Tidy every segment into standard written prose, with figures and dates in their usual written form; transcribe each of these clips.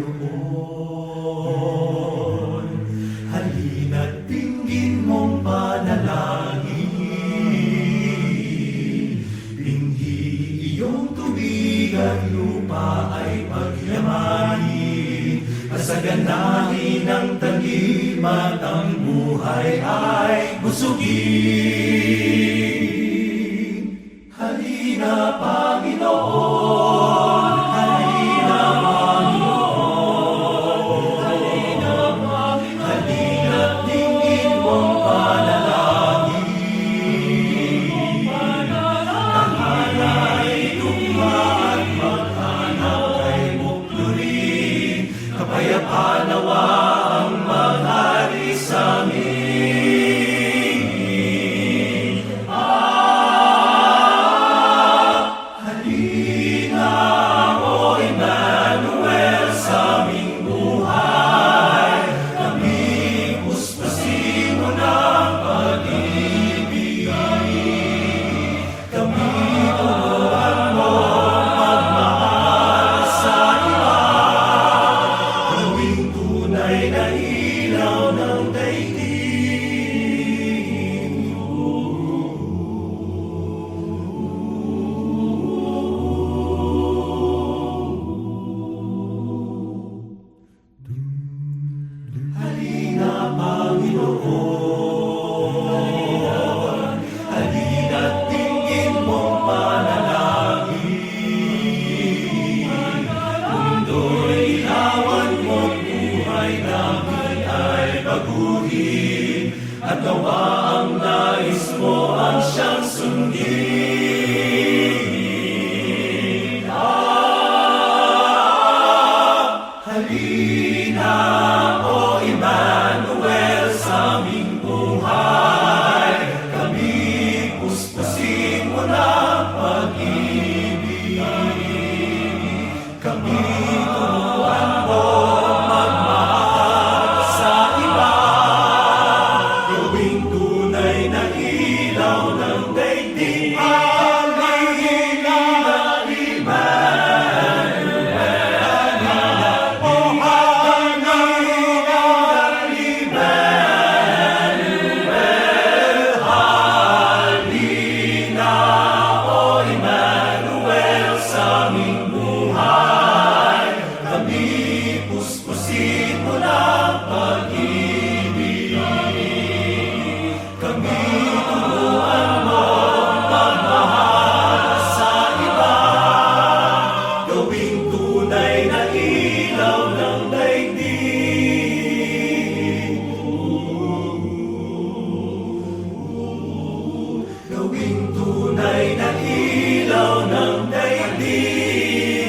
Panginoon. Halina't dinggin mong panalangin. Binhi iyong tubig at lupa ay pagyamanin. Kasaganahin ang tanim at ang buhay ay busugin. Halina, Panginoon. Halina, Panginoon. Halina, Panginoon. Halina't dinggin mong panalangin. Tahanay, tugma at maghanap kay Muklurin. Kapayapaan nawa ang maghari sa amin. Halina, O Emmanuel, sa aming buhay. Kami puspusin mo ng pag-ibig. Kami turuan mo magmahal sa iba. Gawing tunay na ilaw ng daigdig. Halina, Panginoon. Halina't dinggin mong panalangin. Mundo'y ilawan mo, buhay namin ay baguhin. At gawa ang nais mo ang siyang sundin. Halina, O Emmanuel, sa aming buhay. Kami puspusin mo ng pag-ibig. Kami turuan mo magmahal sa iba. Gawing tunay na ilaw ng daigdig. Halina, O Emmanuel, sa aming buhay. Kami puspusin mo ng pag-ibig. Kami turuan mo magmahal sa iba. Gawing tunay na ilaw ng daigdig. Gawing tunay na ilaw ng daigdig.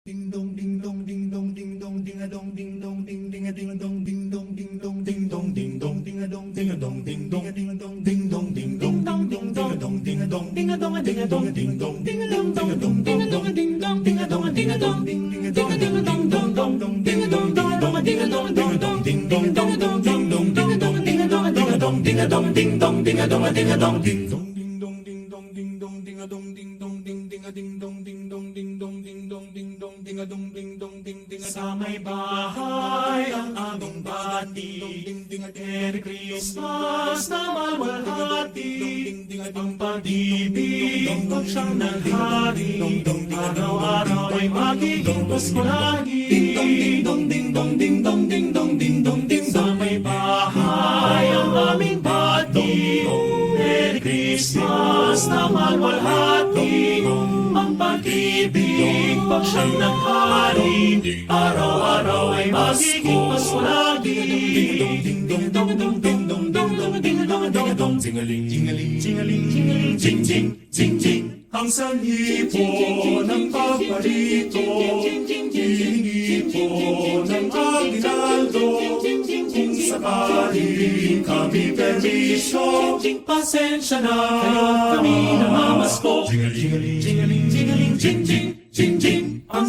Ding dong ding dong ding dong ding dong ding a dong ding dong ding ding a ding dong ding dong ding dong ding dong ding dong ding a dong ding a dong ding dong ding a dong ding dong ding dong ding dong ding a dong ding a dong ding a dong ding dong ding a dong ding a dong ding a dong ding dong ding a dong ding a dong ding ding a dong ding a dong dong dong dong ding a dong dong dong ding a dong dong dong ding dong dong dong dong dong ding a dong ding a dong ding a dong ding a dong ding dong ding a dong ding a dong ding dong ding dong ding dong ding dong ding a dong ding dong ding ding a ding dong ding dong ding dong ding dong ding dong ding a dong ding dong ding ding sa may bahay ang aming bati. Merry Christmas na malwalhati. Ang pag-ibig pag siyang naghari. Araw-araw ay magiging Pasko lagi. Ding dong ding dong ding dong ding dong ding dong ding dong ding sa may bahay ang aming bati. Merry Christmas na malwalhati. Ang pag-ibig pag siyang naghari. Araw-araw ay magiging Pasko lagi. Ding dong ding dong dong dong dong dong dong dong ding dong dong dong. Jingaling jingaling jingaling jingaling jing jing jing jing. Ang sanhipo ng pagparito, hihingi po ng aginaldo. Kung sakaling kami permisyo, pasensya na, kayo't kami namamasko. Jingaling, jingaling, jingaling, jing, jing, jing, jing. Ang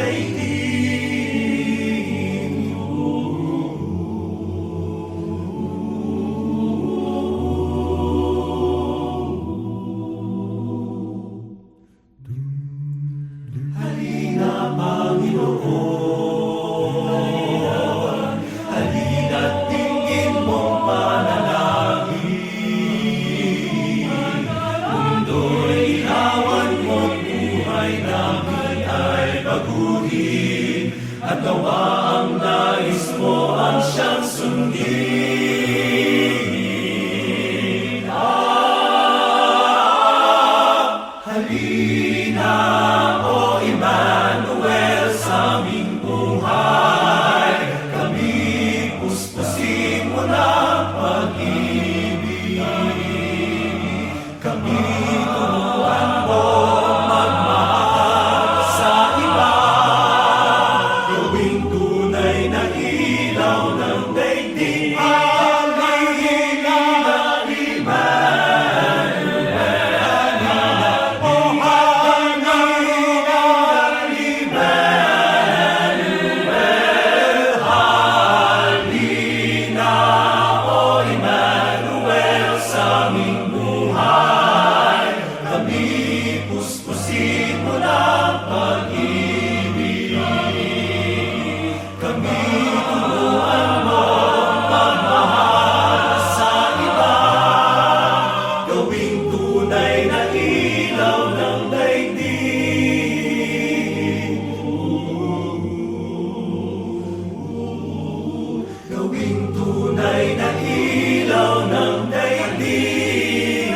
daigdig. Halina, Panginoon, halina't tingin mong panalangin. Mundo'y ilawan mo't buhay namin ay baguhin, at gawa ang nais mo ang siyang sundin. Halina, O Emmanuel, sa aming buhay. Kami puspusin mo ng pag-ibig. Kami turuan mo magmahal sa iba. Gawing tunay na ilaw ng daigdig. Halina, sa aming buhay, kami puspusin mo ng pag-ibig. Kami turuan mo magmahal sa iba. Gawing tunay na ilaw ng daigdig. Gawing tunay na ilaw ng daigdig.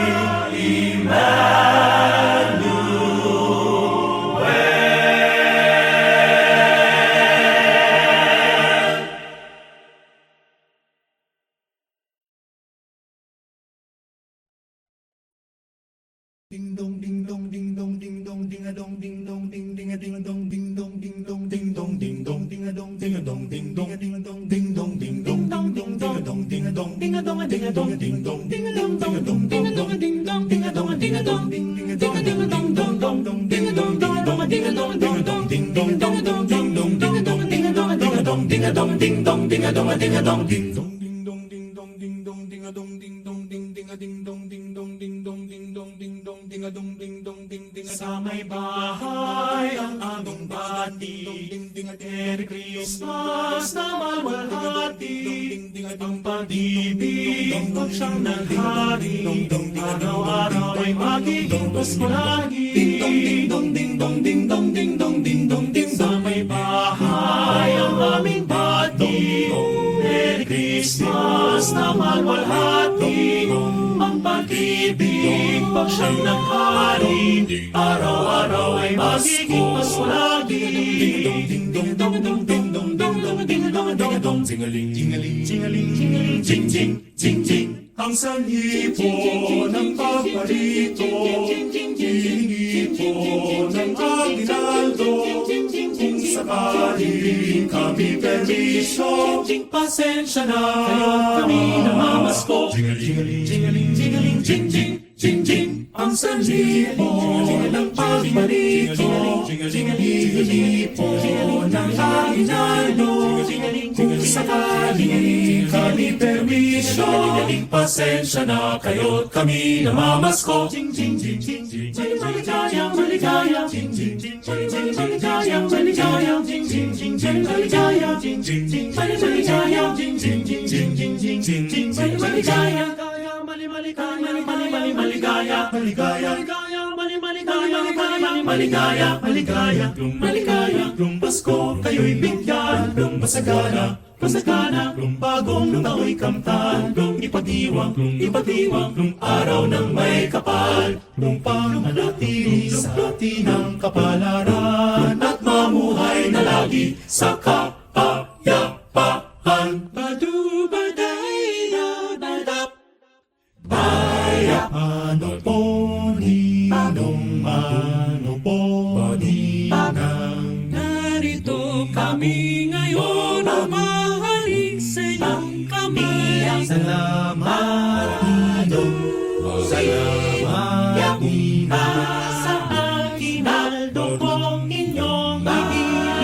Ding dong ding dong ding dong ding dong ding a dong ding dong ding ding a ding a dong ding dong ding dong ding dong ding dong ding a dong ding a dong ding dong ding a dong ding dong ding dong ding dong ding a dong ding a dong ding a dong a ding a dong ding dong ding a dong ding a dong ding a dong a ding dong ding a dong a ding a dong ding ding a dong ding a dong dong dong dong ding a dong ding a dong a ding a dong dong dong ding dong dong dong dong dong ding a dong a ding a dong a ding a dong ding a dong ding dong ding a dong a ding a dong ding dong ding dong ding dong ding dong ding a dong ding dong ding ding a ding dong ding dong ding dong ding dong ding dong ding a dong ding dong ding ding a Sa may bahay ang aming bati. Merry Christmas na malwalhati. Ang pag-ibig ko siyang naghari. Araw-araw ay magiging Pasko lagi. Sa may bahay ang aming bati. Merry Christmas na malwalhati. Ang pag-ibig pag siyang naghari. Araw-araw ay magiging Pasko lagi. Ang sanhipo ng pagparito, hihingi po ng aginaldo. Kung sakaling kami permiso, pasensya na, kayo't kami namamasko. Ang sanhipo ng pagparito, hihingi po ng aginaldo. Kung sakaling kami permiso, pasensya na, kayo't kami namamasko. Maligaya, maligaya, maligaya, maligaya, maligaya, maligaya, maligaya, Pasko kayo'y bigyan, masagana, masagana, bagong tao'y kamtan, ipag-iwang, araw ng may kapal, pangmanatili sa atin ang kapalaran, at mamuhay na lagi sa kapayapaan. Badubaday na badap, ano po, ninong, narito kami ngayon, mahaling sa iyong kamay. Salamat, ninong, salamat, ninong, sa aginaldo kong inyong ibigay.